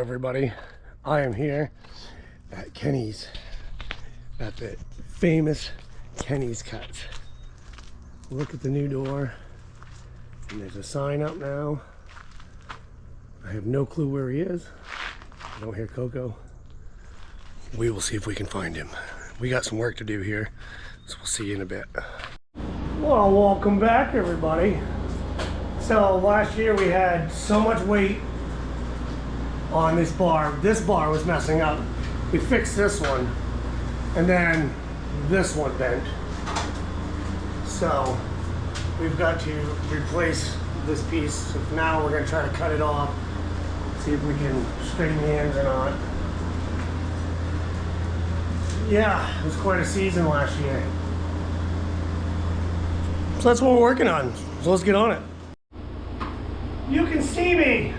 everybody. I am here at Kenny's, at the famous Kenny's Kuts. Look at the new door, and there's a sign up now. I have no clue where he is. I don't hear Coco. We will see if we can find him. We got some work to do here, so we'll see you in a bit. Well, welcome back, everybody. So last year we had so much weight on this bar. This bar was messing up. We fixed this one, and then this one bent. So we've got to replace this piece. So now we're gonna try to cut it off, see if we can straighten the ends or not. Yeah, it was quite a season last year. So that's what we're working on. So let's get on it. You can see me.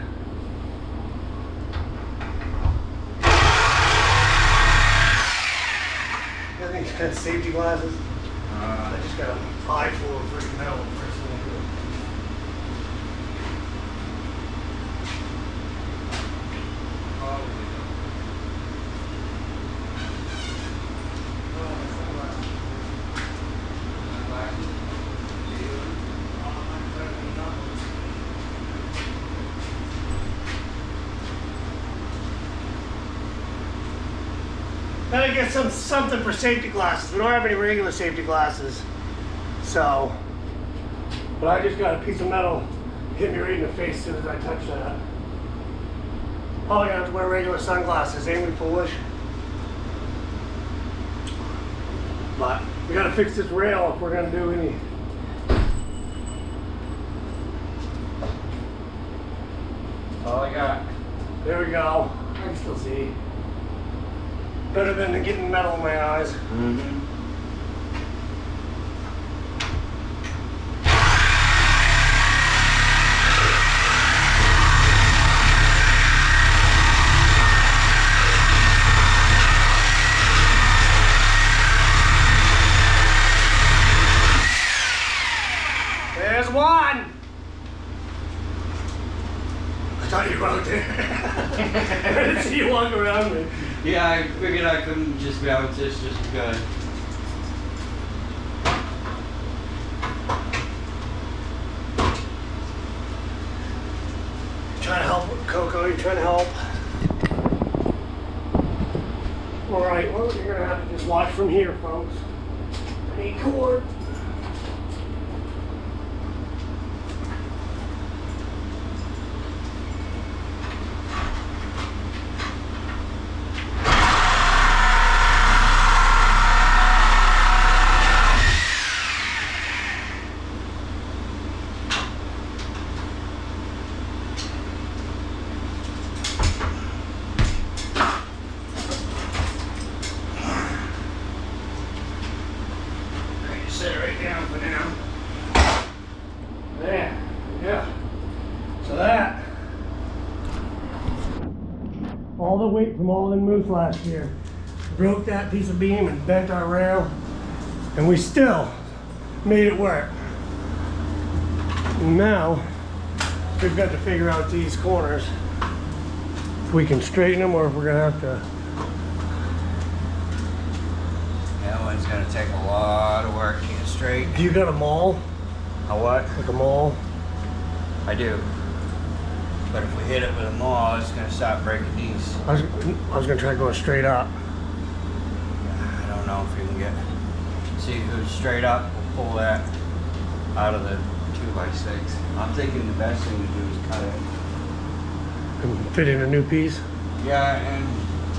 I think it's got safety glasses. I just got an eye full of freaking metal. Gotta get something for safety glasses. We don't have any regular safety glasses. So, but I just got a piece of metal hit me right in the face as soon as I touched that. Probably gonna have to wear regular sunglasses, ain't we foolish? But we gotta fix this rail if we're gonna do any. All I got. There we go. I can still see. Better than getting metal in my eyes. Mm-hmm. There's one! I thought you were out there. I didn't see you walk around me. Yeah, I figured I couldn't just bounce this just because. Trying to help with Coco, you trying to help? Alright, well, you're gonna have to just watch from here, folks. Any cord. Set it right down for now. There, yeah. So that, all the weight from all the moose last year broke that piece of beam and bent our rail, and we still made it work. And now we've got to figure out these corners, if we can straighten them or if we're gonna have to. That one's gonna take a lot of work to get straight. You got a maul? A what? Like a maul? I do. But if we hit it with a maul, it's gonna stop breaking these. I was gonna try going straight up. I don't know if you can get. See if it was straight up, we'll pull that out of the 2x6. I'm thinking the best thing to do is cut it. And fit in a new piece? Yeah, and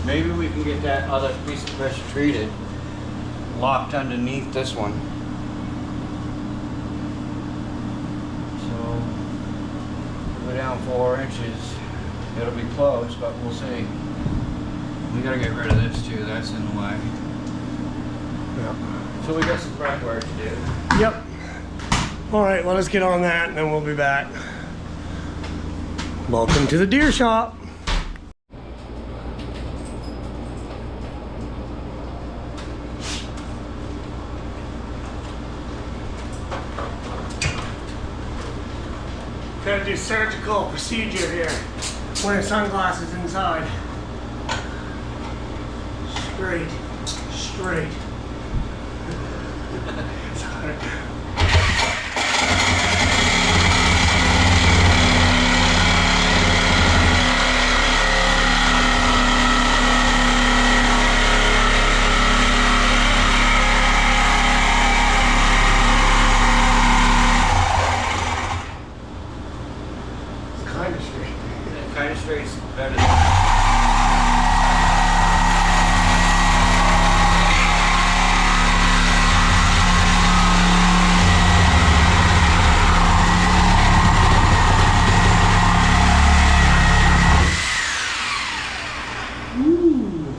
maybe we can get that other piece of pressure treated locked underneath this one. So go down 4 inches. It'll be close, but we'll see. We gotta get rid of this too. That's in the way. Yeah. So we got some prep work to do. Yep. All right, well, let's get on that and then we'll be back. Welcome to the deer shop. Gotta do surgical procedure here. wearing sunglasses inside. Straight. Sorry. Kind of straight. Yeah, kind of straight's better than. Ooh.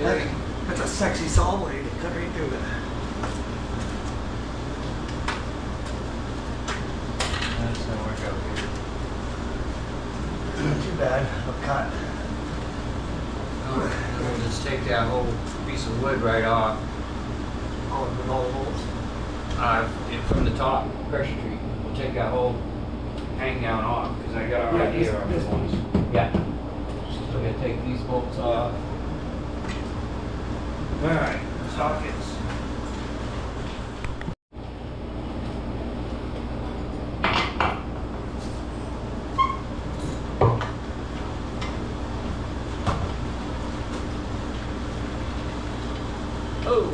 Okay. That's a sexy saw blade. Cut right through it. That's gonna work out here. Not too bad. A cut. We'll just take that whole piece of wood right off. All with all the bolts. From the top pressure treat. We'll take that whole hang down off because I got an idea on this this ones. Yeah. So we're gonna take these bolts off. Alright, sockets. Oh!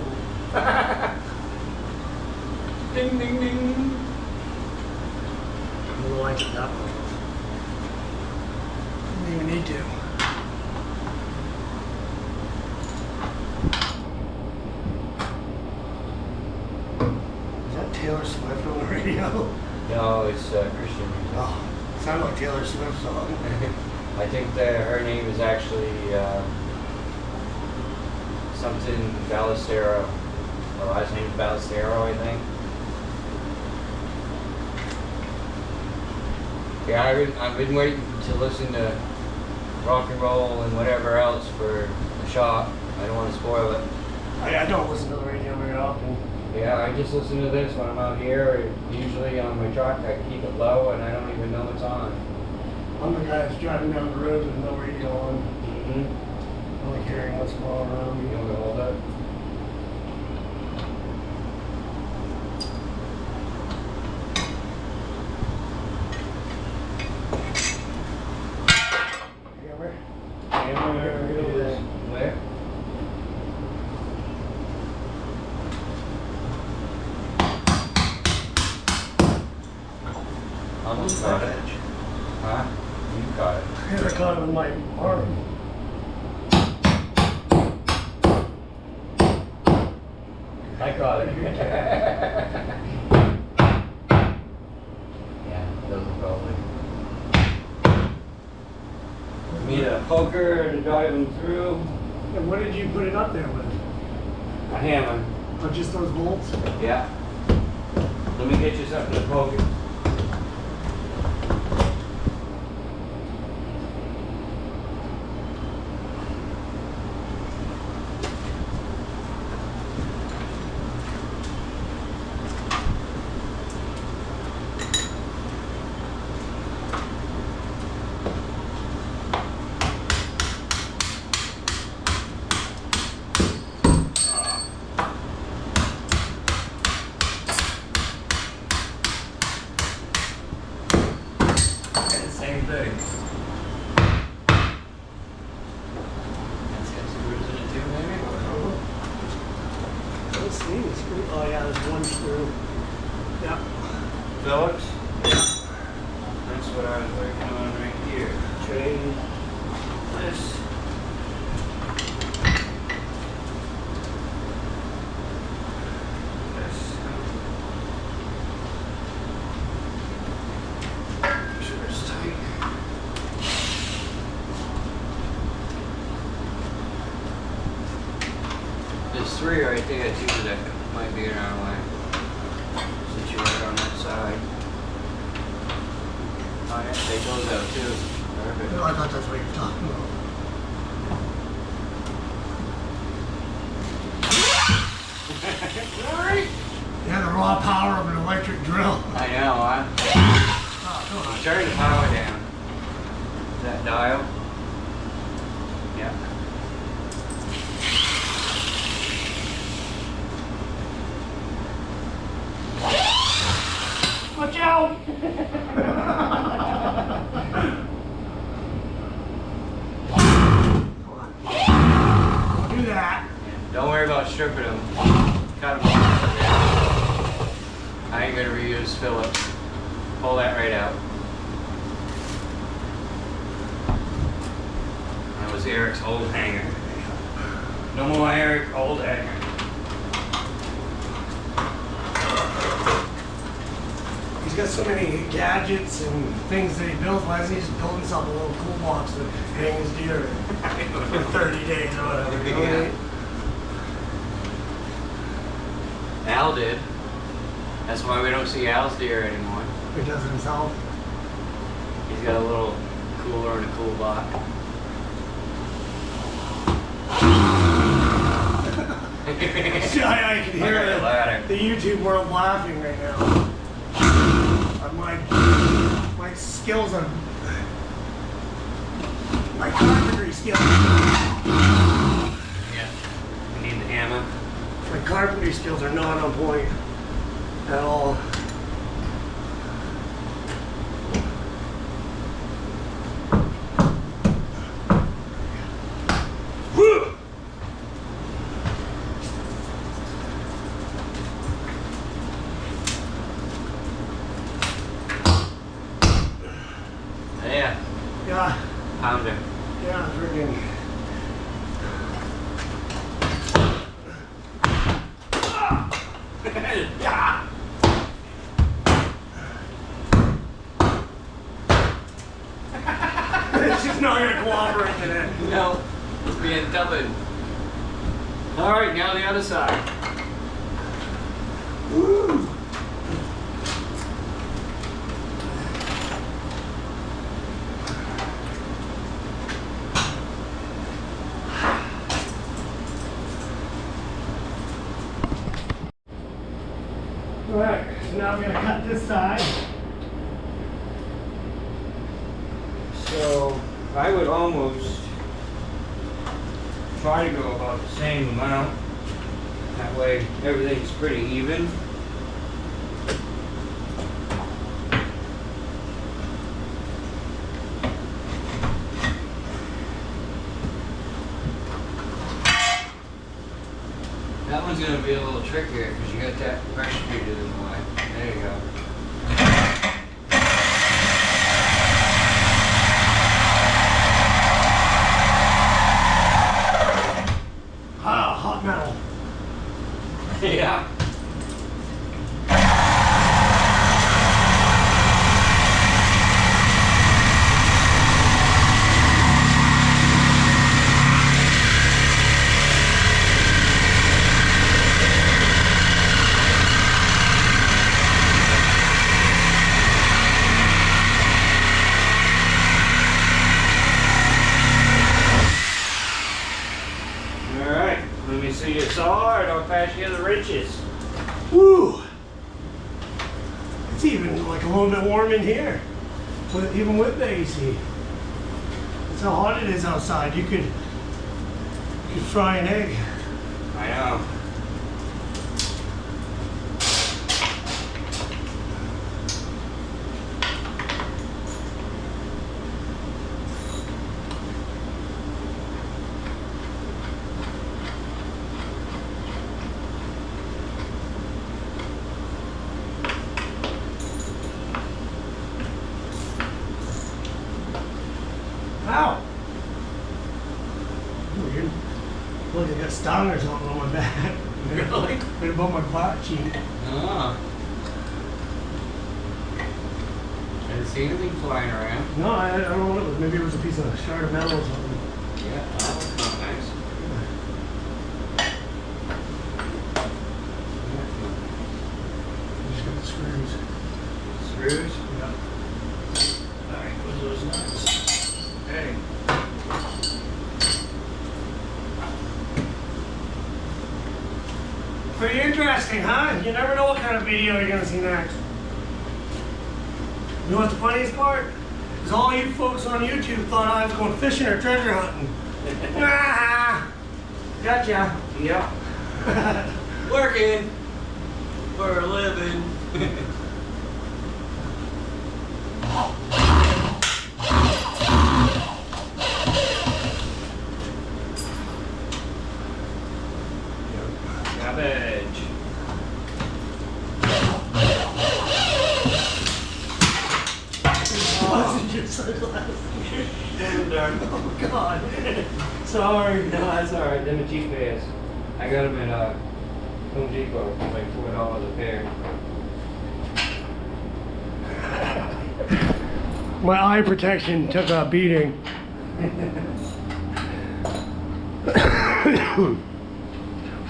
Ding ding ding! We'll light it up. Didn't even need to. Is that Taylor Swift on the radio? No, it's Christian music. Oh, sounded like Taylor Swift song. I think that her name is actually something Ballestero. Her last name is Ballestero, I think. Yeah, I've been waiting to listen to rock and roll and whatever else for the shop. I don't want to spoil it. I don't listen to the radio very often. Yeah, I just listen to this when I'm out here. Usually on my truck, I keep it low and I don't even know it's on. I'm the guy that's driving down the road with no radio on. Mm-hmm. Only hearing what's going on around You me. want to hold it? Hammer? Hammer is where? Almost got it. Huh? You got it. I caught it with my arm. I got it. Yeah, those are probably. Need a poker to drive them through. And what did you put it up there with? A hammer. Oh, just those bolts? Yeah. Let me get you something to poke it. Same thing. That's got screws in it too, maybe? Let's see the screw. Oh yeah, there's one screw. Yep. Phillips? That's what I was working on right here. Trade this. This. Make sure it's tight. There's three right there too that might be in our way. Situated on that side. Oh yeah, take those out too. Perfect. No, I thought that's what you were talking about. Alright. Yeah, the raw power of an electric drill. I know, huh? Oh, come on. Turn the power down. That that dial. Yeah. Watch out! Don't do that. Don't worry about stripping them. Cut them off. I ain't gonna reuse Phillips. Pull that right out. That was Eric's old hanger. No more Eric, old hanger. He's got so many gadgets and things that he builds. Why doesn't he just build himself a little cool box to hang his deer in for 30 days or whatever? You know what I mean? Al did. That's why we don't see Al's deer anymore. He does it himself. He's got a little cooler and a cool box. See, I can hear Look at the ladder. the YouTube world laughing right now. My skills are my carpentry skills. Yeah. We need the hammer. My carpentry skills are not on point at all. Yeah. Yeah, Pounder. yeah, freaking. Yeah. It's just not gonna cooperate today. No. It's being stubborn. Alright, now the other side. Woo. Alright, so now I'm gonna cut this side. So I would almost try to go about the same amount. That way everything's pretty even. That one's going to be a little trickier because you got that pressure treated in the way. There you go. Ah, hot metal. Yeah. Alright, let me see your saw and I'll pass you the wrenches. Woo! It's even like a little bit warm in here, even with the AC. That's how hot it is outside. You could fry an egg. I know. Ow! Weird. Look, I got stung or something on my back. Really? Right above my butt cheek. Ah. I didn't see anything flying around. No, I don't know what it was. Maybe it was a piece of shard of metal or something. Yeah, that was not nice. Just got the screws. Screws? Yeah. Alright, what's those nuts? Hey. Pretty interesting, huh? You never know what kind of video you're gonna see next. You know what's the funniest part? Because all you folks on YouTube thought I was going fishing or treasure hunting. Ah, gotcha. Yeah. Working for a living. Cabbage. Wasn't your sunglasses? Oh God. Sorry. No, that's alright. Them are cheap pairs. I got them at Home Depot for like $4 a pair. My eye protection took a beating.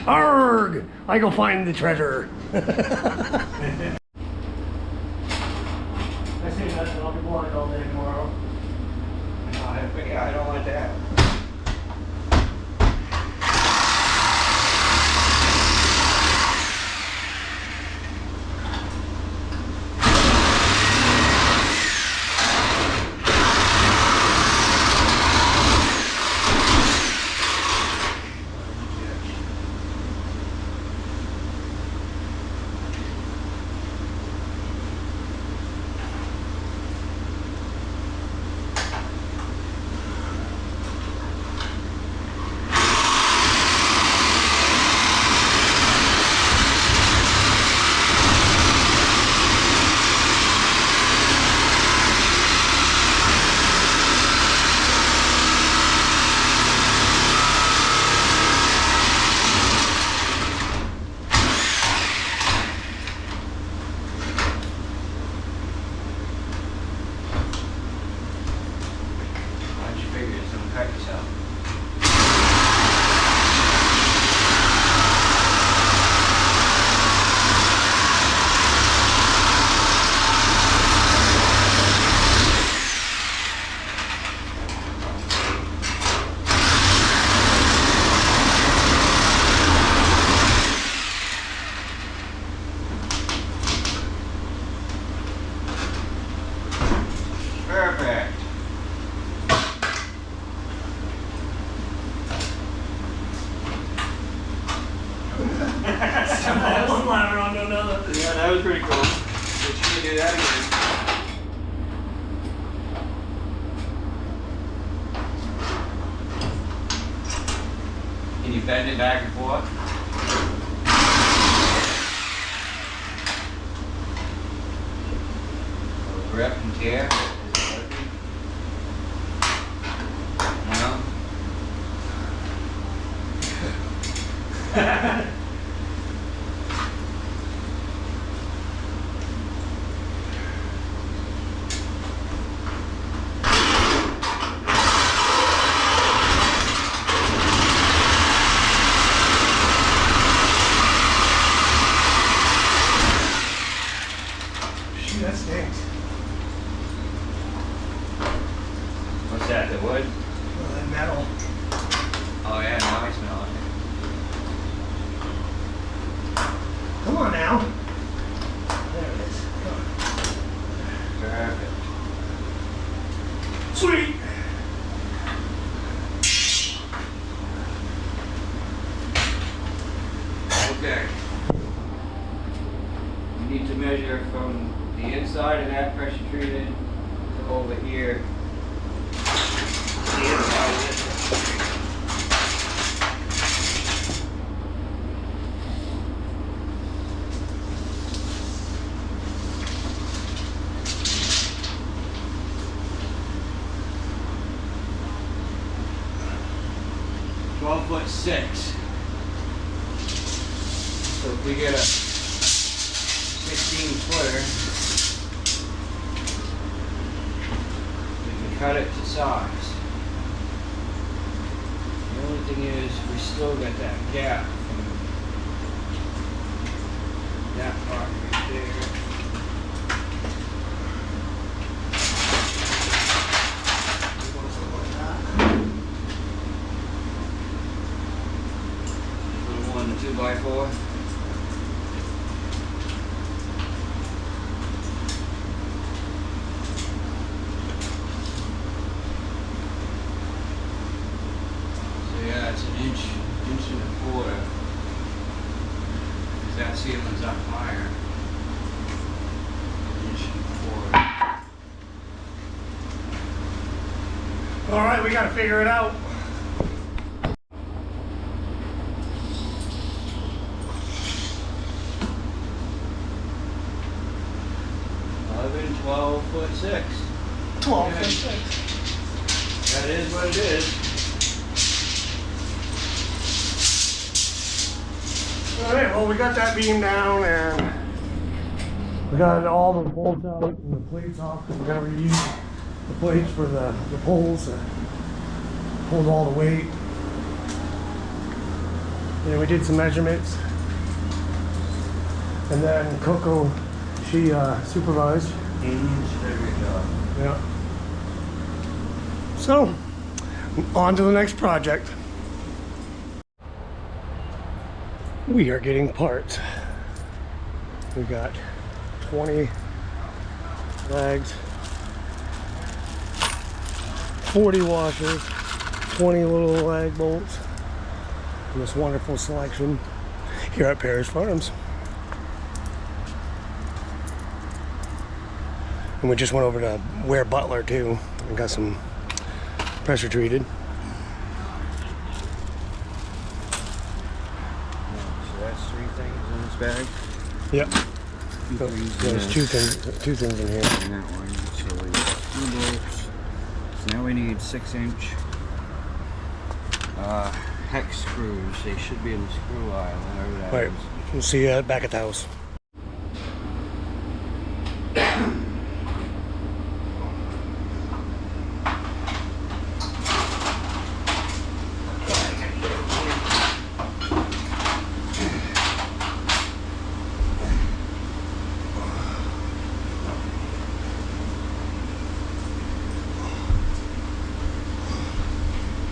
Arrgh! I go find the treasure. I say nothing, I'll be blind all day tomorrow. I don't want that. Cut yourself. Perfect. One ladder onto another. Yeah, that was pretty cool. But you can do that again. Can you bend it back and forth? Grip and tear. No? That stinks. What's that, the wood? Oh, that metal. Oh yeah, now I smell it. Come on now. There it is. Come on. Perfect. Sweet. Okay. You need to measure from the inside of that pressure treated to over here. The inside of this pressure treated. .6. So if we get a 16-footer, we can cut it to size. The only thing is, we still got that gap from that part right there. Little one, 2x4. it's an inch and a quarter. 'Cause that ceiling's up higher. Inch and a quarter. All right, we gotta figure it out. 12'6". 12'6". That is what it is. All right, well, we got that beam down and we got all the bolts out and the plates off. We're gonna reuse the plates for the poles to hold all the weight. And we did some measurements. And then Coco, she supervised. Yeah. So, on to the next project. We are getting parts. We got 20 legs, 40 washers, 20 little lag bolts, and this wonderful selection here at Paris Farms. And we just went over to Ware Butler too and got some pressure treated. So that's 3 things in this bag. Yep. Two things There's in two this. things in here. And that one. So we got 2 bolts. So now we need 6-inch hex screws. They should be in the screw aisle, whatever that Right. is. We'll see you back at the house.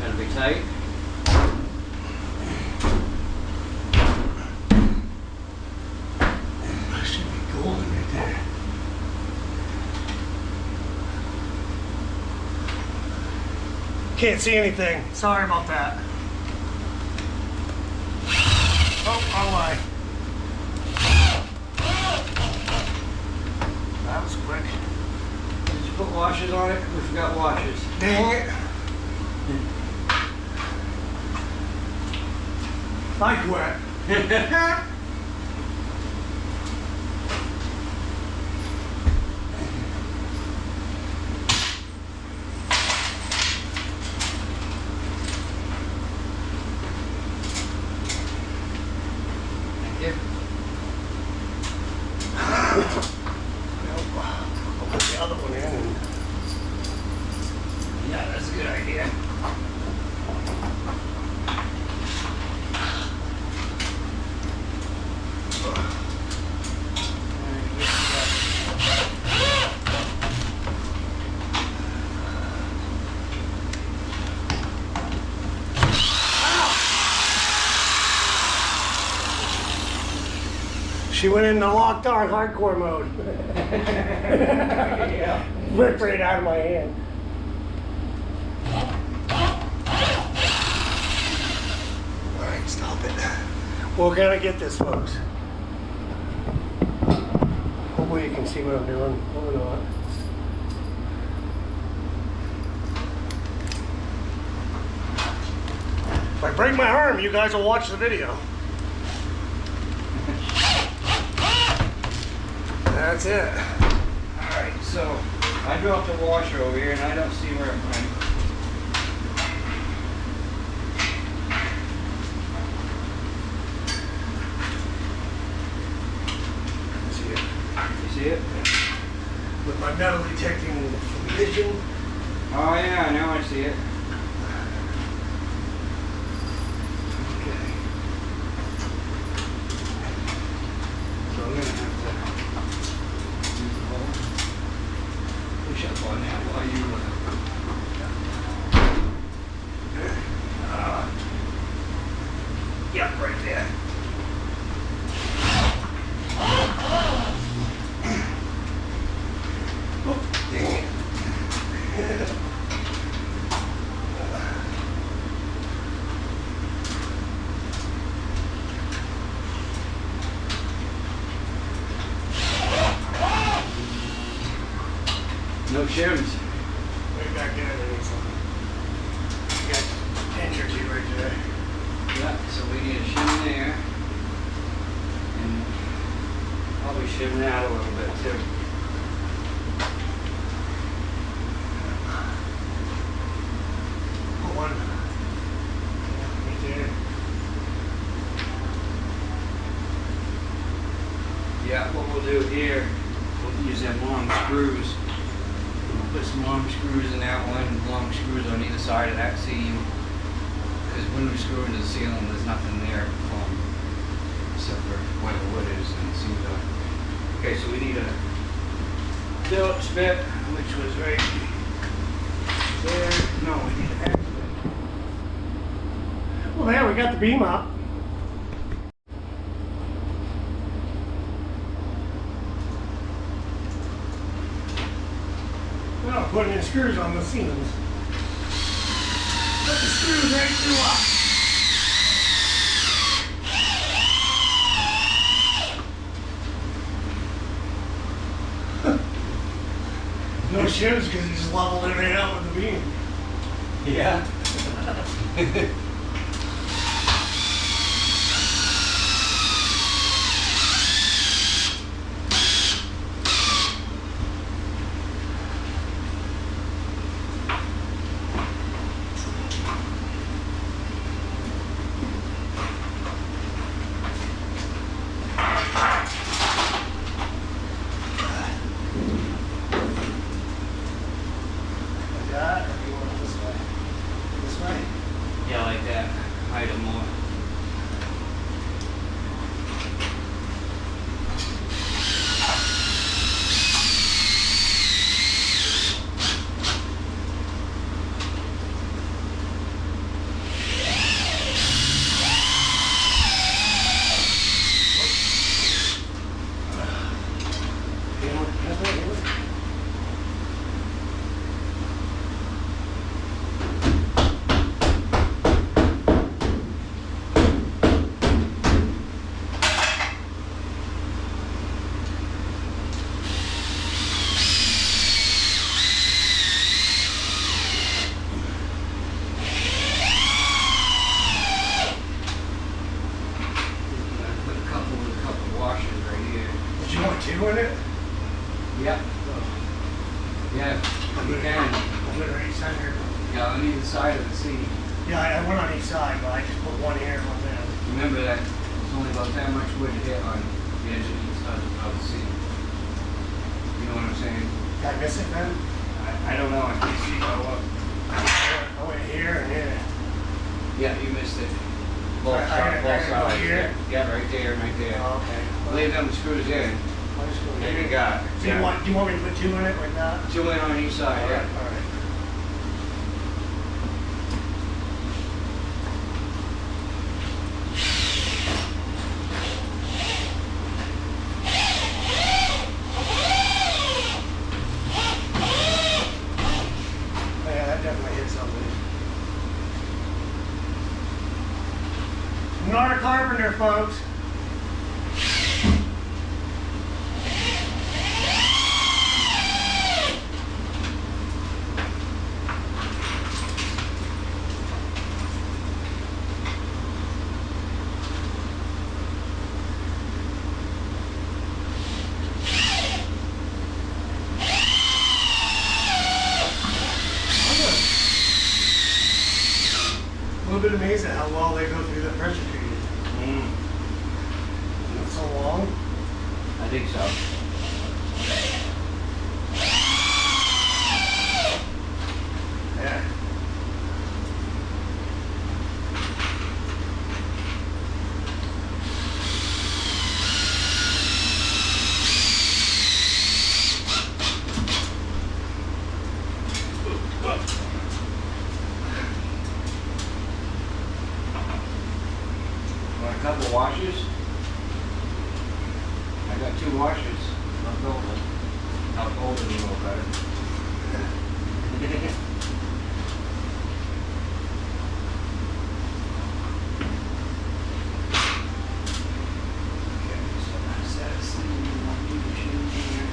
Gotta be tight. That should be golden right there. Can't see anything. Sorry about that. Oh, wrong way. That was quick. Did you put washers on it? We forgot washers. Dang it. I quit. Thank you. I'll put the other one in. And Yeah, that's a good idea. she went into locked on hardcore mode. Yeah. Ripped right out of my hand. Alright, stop it. We're gonna get this, folks. Hopefully you can see what I'm doing. Hopefully not. If I break my arm, you guys will watch the video. That's it. Alright, so I dropped a washer over here and I don't see where it went. See it? You see it? With my metal detecting vision. Oh yeah, now I see it. Okay. So I'm gonna have to use the hole. Push up on that while you yeah, right there. Oh, dang it. shims. Right back there, there needs something. You got an inch or two right there. Yeah, so we need a shim there. And probably shim that a little bit too. Put one. Yeah, right there. Yeah, what we'll do here, we'll use them long screws. We'll put some long screws in that one, long screws on either side of that seam. Because when we screw into the ceiling, there's nothing there except for where the wood is and it seems like. Okay, so we need a Phillips bit, which was right there. No, we need an X bit. Well, there, we got the beam up. Now putting in screws on the seams. Put the screws right through up. No shims because he just leveled it right out with the beam. Yeah. Like that, or do you want it this way? This way? Yeah, like that. Hide them more. Put a couple washers right here. Did you want two in it? Yep. Yeah, you can. I'll put it right center. Yeah, on either side of the seam. Yeah, I went on each side, but I just put one here and one there. Remember that there's only about that much wood to hit on the edge of each side of the seam. You know what I'm saying? Did I miss it then? I don't know. I can't see how up. I went here and here. Yeah, you missed it. Both I gotta both go sides. here? Yeah, right there, right there. Oh, okay. Leave them screws in. I'll just go There here. you got it. Do you want me to put two in it like that? Two in on each side, yeah. All right. Yeah, that definitely hit something. I'm not a carpenter, folks. A little bit amazed at how well they go through the pressure treated. Not so long. I think so. Yeah. Want a couple washers? I got two washers left over. I'll hold it a little better. Okay, so that's that seam. I'll do the shim here.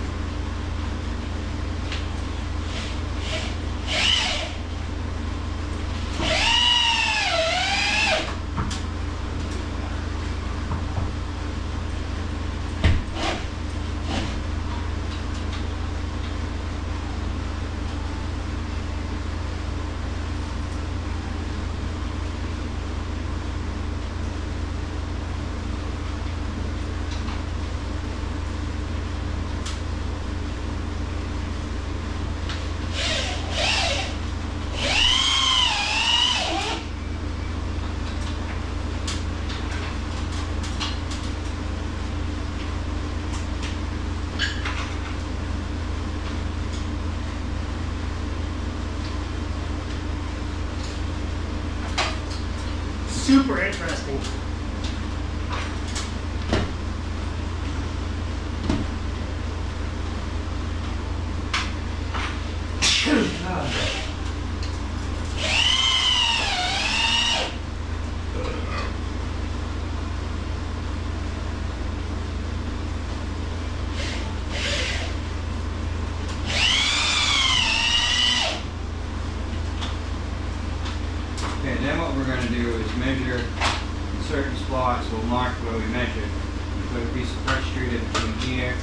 super interesting. Okay, then what we're going to do is measure certain spots. We'll mark where we measured. Put a piece of pressure treat in between here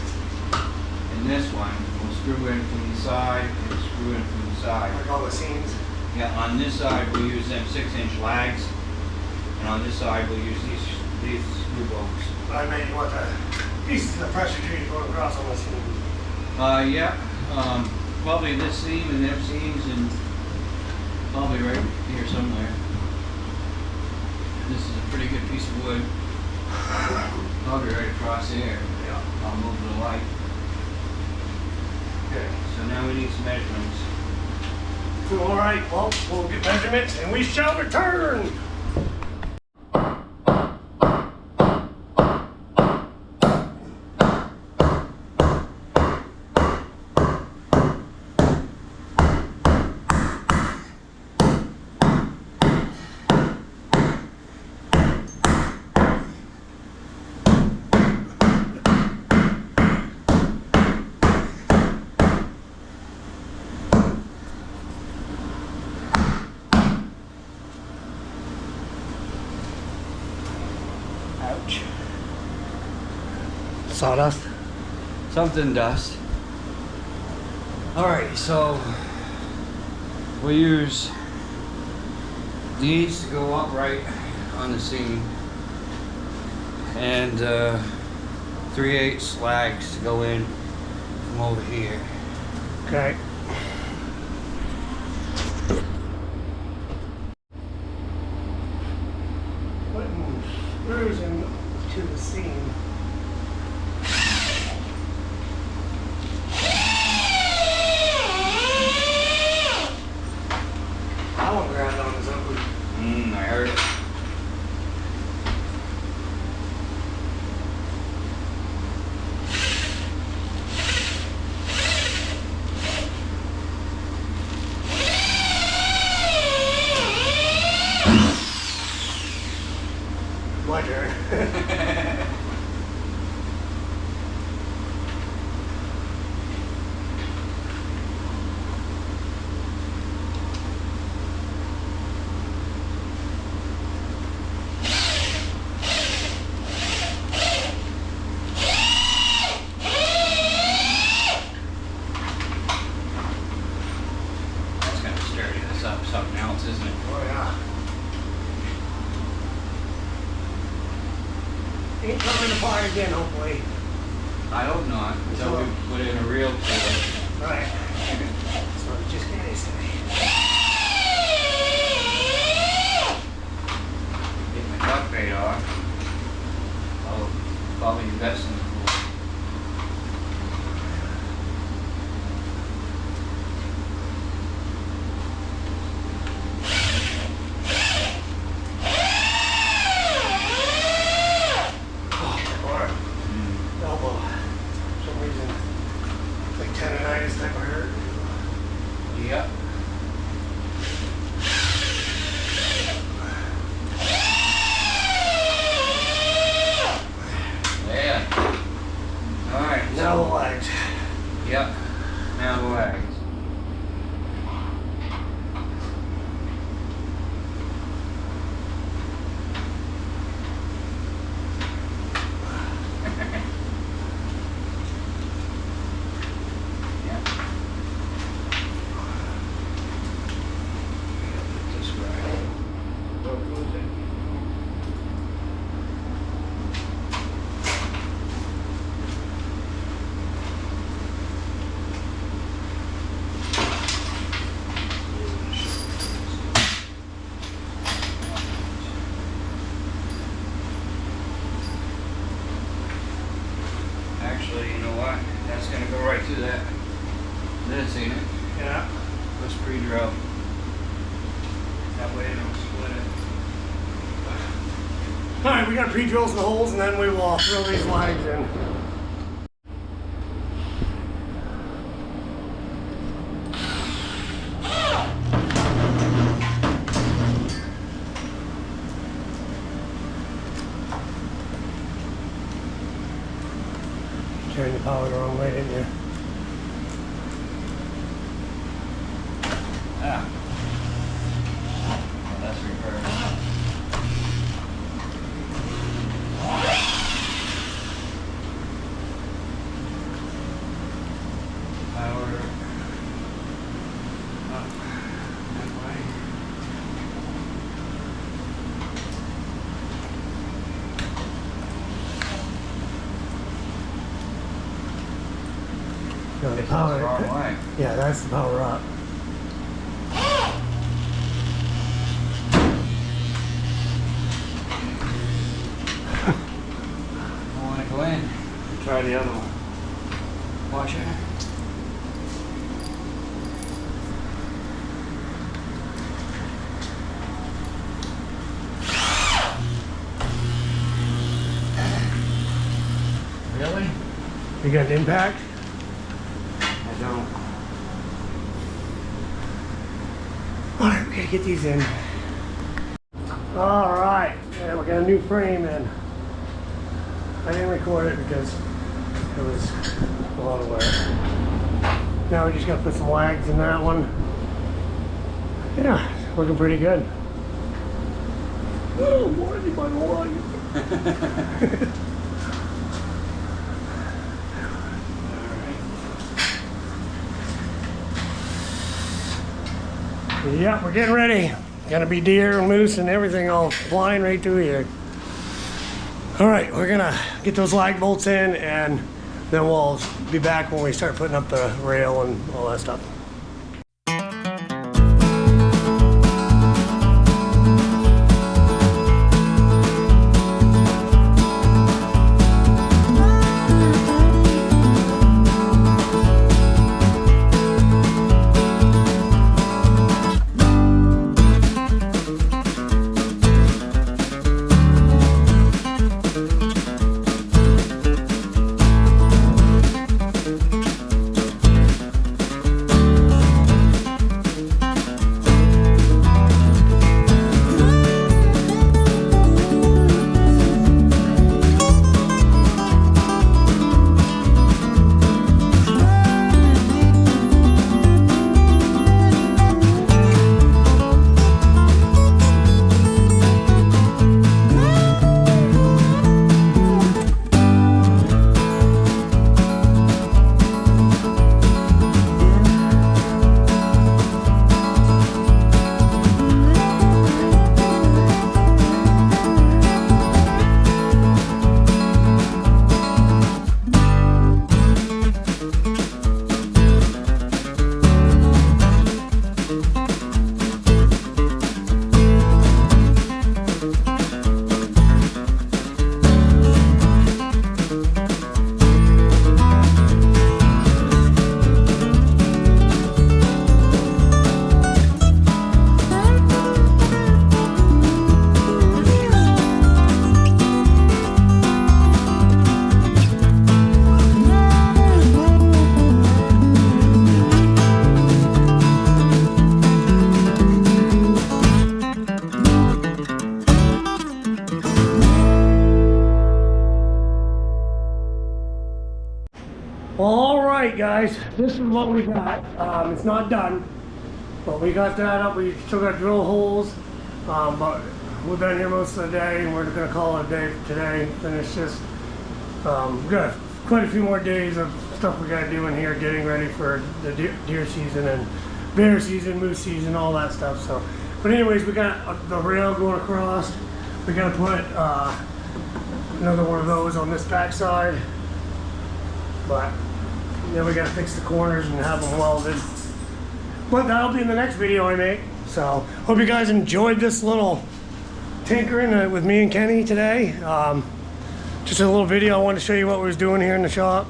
and this one. We'll screw in from the side and screw in from the side. Like all the seams. Yeah, on this side we'll use them 6-inch lags, and on this side we'll use these screw bolts. I mean, you want the pieces of the pressure treated going across on the seam. Yeah, probably this seam and them seams, and probably right here somewhere. This is a pretty good piece of wood. Probably right across here. Yeah. I'll move the light. Okay. So now we need some measurements. So, all right, well, we'll get measurements and we shall return. Ouch. Sawdust. Something dust. Alright, so we'll use these to go upright on the seam, and 3/8 slags to go in from over here. Okay. Putting screws into the seam. That one grabbed on his own. I heard it. My turn. That's gonna sturdy this up something else, isn't it? Oh yeah. Ain't coming apart again, hopefully. I hope not, until we put in a real tool. Right. So just get used to me. Get my duck bait off. I'll probably invest in the pool. Or elbow. For some reason, like tendonitis type of hurt. Yep. Yeah. Alright. Now the legs. Yep. Now the legs. Yep. This way. Where goes it? Actually, you know what? That's gonna go right through that. This, ain't it? Yeah. Let's pre-drill. That way it don't split it. Alright, we gotta pre-drill some holes and then we will drill these lines in. Turn the power the wrong way, didn't you? Ah. Oh, that's reversed. Power up that way. No, the It's power. the wrong way. Yeah, that's the power up. I want to go in. Try the other one. Watch it. Really? You got an impact? I don't. Alright, we gotta get these in. Alright, yeah, we got a new frame in. I didn't record it because it was a lot of work. Now we just gotta put some lags in that one. Yeah, it's looking pretty good. Oh, warranty by the light. Yep, we're getting ready. Gonna be deer and moose and everything all flying right through here. All right, we're gonna get those lag bolts in and then we'll be back when we start putting up the rail and all that stuff. All right, guys, this is what we got. It's not done, but we got that up. We still got drill holes, but we've been here most of the day, and we're gonna call it a day for today. Finish this. We've got quite a few more days of stuff we gotta do in here, getting ready for the deer season and bear season, moose season, all that stuff. So, but anyways, we got the rail going across. We gotta put another one of those on this back side, but then we gotta fix the corners and have them welded. But that'll be in the next video I make. So hope you guys enjoyed this little tinkering with me and Kenny today. Just a little video. I wanted to show you what we was doing here in the shop,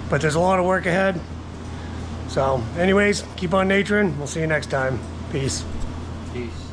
but there's a lot of work ahead. So anyways, keep on naturing. We'll see you next time. Peace. Peace.